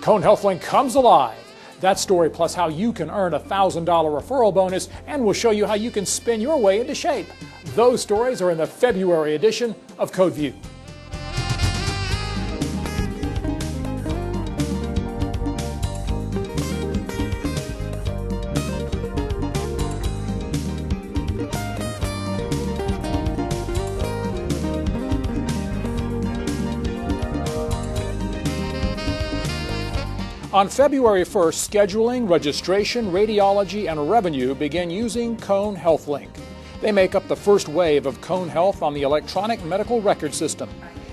Cone Healthlink comes alive. That story plus how you can earn a $1,000 referral bonus, and we'll show you how you can spin your way into shape. Those stories are in the February edition of Code View. On February 1st, scheduling, registration, radiology, and revenue begin using Cone Healthlink. They make up the first wave of Cone Health on the electronic medical record system.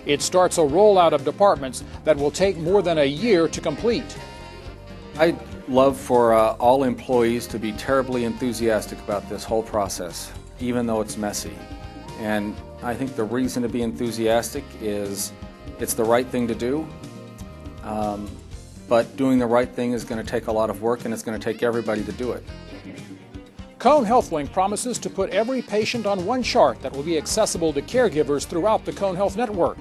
It starts a rollout of departments that will take more than a year to complete. I'd love for all employees to be terribly enthusiastic about this whole process, even though it's messy. And I think the reason to be enthusiastic is it's the right thing to do. But doing the right thing is going to take a lot of work, and it's going to take everybody to do it. Cone Healthlink promises to put every patient on one chart that will be accessible to caregivers throughout the Cone Health network.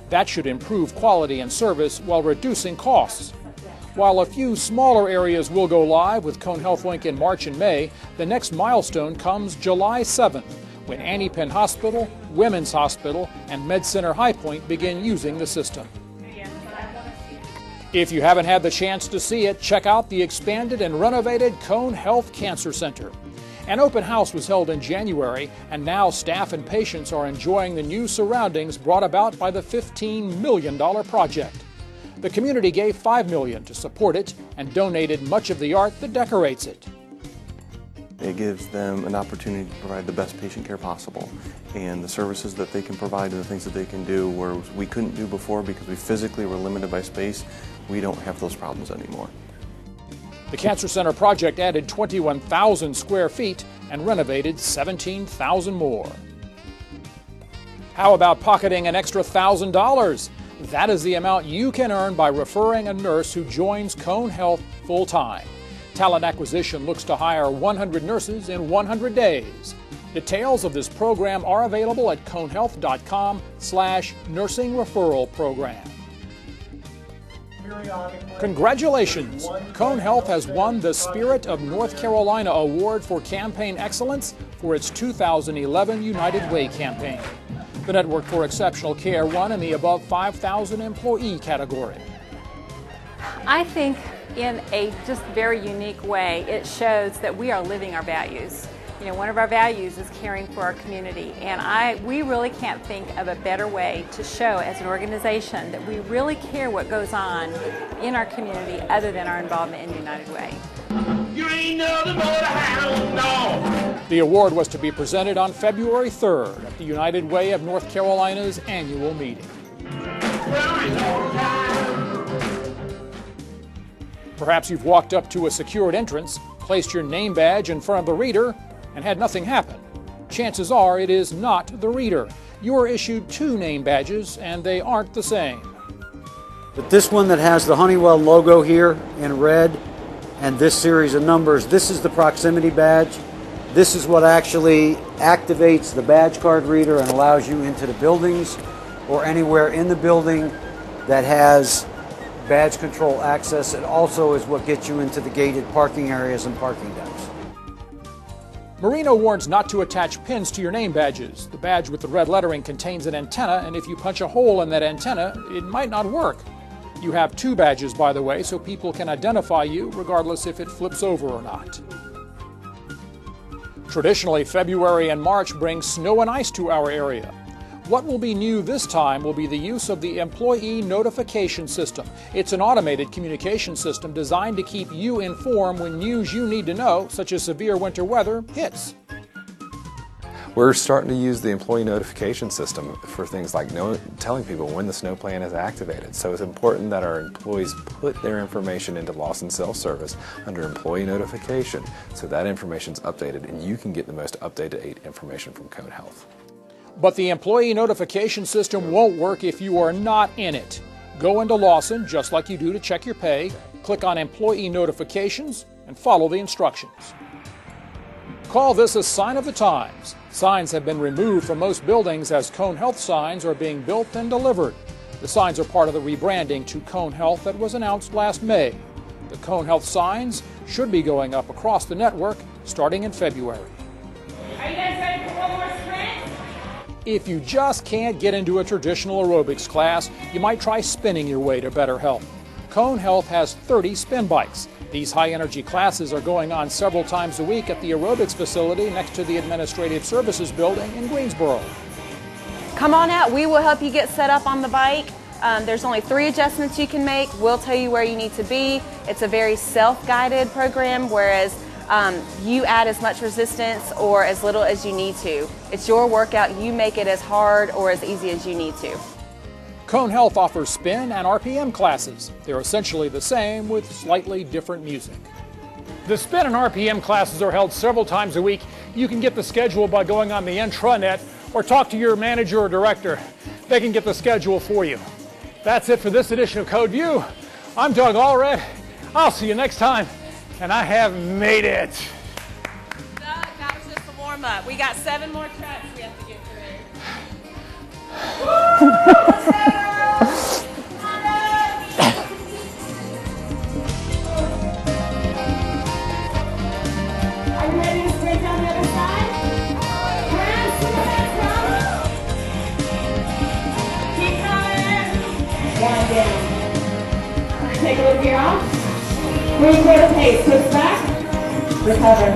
That should improve quality and service while reducing costs. While a few smaller areas will go live with Cone Healthlink in March and May, the next milestone comes July 7th, when Annie Penn Hospital, Women's Hospital, and MedCenter High Point begin using the system. If you haven't had the chance to see it, check out the expanded and renovated Cone Health Cancer Center. An open house was held in January, and now staff and patients are enjoying the new surroundings brought about by the $15 million project. The community gave $5 million to support it and donated much of the art that decorates it. It gives them an opportunity to provide the best patient care possible, and the services that they can provide and the things that they can do where we couldn't do before because we physically were limited by space, we don't have those problems anymore. The Cancer Center project added 21,000 square feet and renovated 17,000 more. How about pocketing an extra $1,000? That is the amount you can earn by referring a nurse who joins Cone Health full-time. Talent Acquisition looks to hire 100 nurses in 100 days. Details of this program are available at conehealth.com/nursing referral program. Congratulations! Cone Health has won the Spirit of North Carolina Award for Campaign Excellence for its 2011 United Way campaign. The Network for Exceptional Care won in the above 5,000 employee category. I think in a just very unique way, it shows that we are living our values. You know, one of our values is caring for our community, and we really can't think of a better way to show as an organization that we really care what goes on in our community other than our involvement in United Way. You ain't nothing but a hound dog. The award was to be presented on February 3rd at the United Way of North Carolina's annual meeting. Perhaps you've walked up to a secured entrance, placed your name badge in front of the reader, and had nothing happen. Chances are it is not the reader. You are issued 2 name badges, and they aren't the same. But this one that has the Honeywell logo here in red, and this series of numbers, this is the proximity badge. This is what actually activates the badge card reader and allows you into the buildings or anywhere in the building that has badge control access. It also is what gets you into the gated parking areas and parking decks. Marino warns not to attach pins to your name badges. The badge with the red lettering contains an antenna, and if you punch a hole in that antenna, it might not work. You have 2 badges, by the way, so people can identify you regardless if it flips over or not. Traditionally, February and March bring snow and ice to our area. What will be new this time will be the use of the Employee Notification System. It's an automated communication system designed to keep you informed when news you need to know, such as severe winter weather, hits. We're starting to use the employee notification system for things like telling people when the snow plan is activated. So it's important that our employees put their information into Lawson Self-Service under employee notification so that information is updated and you can get the most up-to-date information from Cone Health. But the employee notification system won't work if you are not in it. Go into Lawson, just like you do to check your pay, click on Employee Notifications, and follow the instructions. Call this a sign of the times. Signs have been removed from most buildings as Cone Health signs are being built and delivered. The signs are part of the rebranding to Cone Health that was announced last May. The Cone Health signs should be going up across the network starting in February. Are you guys ready for one more sprint? If you just can't get into a traditional aerobics class, you might try spinning your way to better health. Cone Health has 30 spin bikes. These high-energy classes are going on several times a week at the aerobics facility next to the Administrative Services Building in Greensboro. Come on out. We will help you get set up on the bike. There's only 3 adjustments you can make. We'll tell you where you need to be. It's a very self-guided program, whereas you add as much resistance or as little as you need to. It's your workout. You make it as hard or as easy as you need to. Cone Health offers spin and RPM classes. They're essentially the same with slightly different music. The spin and RPM classes are held several times a week. You can get the schedule by going on the intranet or talk to your manager or director. They can get the schedule for you. That's it for this edition of Code View. I'm Doug Allred. I'll see you next time, and I have made it. Doug, that was just the warm-up. We got 7 more tracks we have to get through. Are you ready to sprint down the other side? Hands to the back, keep coming. Down. Take a look here off. Bring for the pace. Push back. Recover.